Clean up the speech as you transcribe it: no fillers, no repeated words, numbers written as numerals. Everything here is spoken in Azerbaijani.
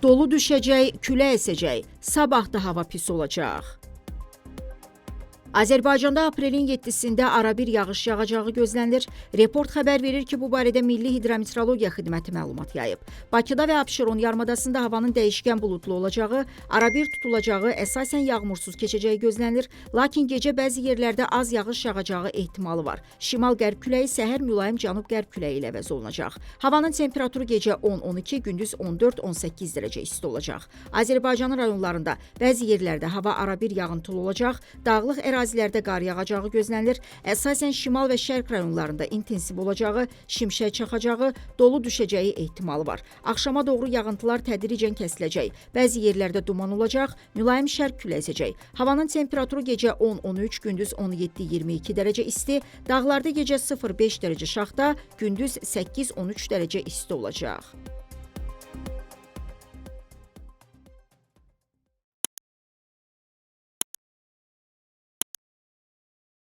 Dolu düşəcək, külək əsəcək. Sabah da hava pis olacaq. Azərbaycanda aprelin 7-sində arabir yağış yağacağı gözlənilir. Report xəbər verir ki, bu barədə Milli Hidrometeorologiya Xidməti məlumat yayıb. Bakıda və Abşeron yarımadasında havanın dəyişkən buludlu olacağı, arabir tutulacağı, əsasən yağmursuz keçəcəyi gözlənilir. Lakin gecə bəzi yerlərdə az yağış yağacağı ehtimalı var. Şimal-qərb küləyi səhər mülayim cənub-qərb küləyi ilə əvəz olunacaq. Havanın temperaturu gecə 10-12, gündüz 14-18 dərəcə isti olacaq. Azərbaycanın rayonlarında bəzi yerlərdə hava arabir yağıntılı olacaq. Dağlıq ərazilərdə qar yağacağı gözlənilir. Əsasən şimal və şərq rayonlarında intensiv olacağı, şimşək çaxacağı, dolu düşəcəyi ehtimalı var. Axşama doğru yağıntılar tədricən kəsiləcək. Bəzi yerlərdə duman olacaq, mülayim şərq küləyi əsəcək. Havanın temperaturu gecə 10-13, gündüz 17-22 dərəcə isti, dağlarda gecə 0-5 dərəcə şaxta, gündüz 8-13 dərəcə isti olacaq.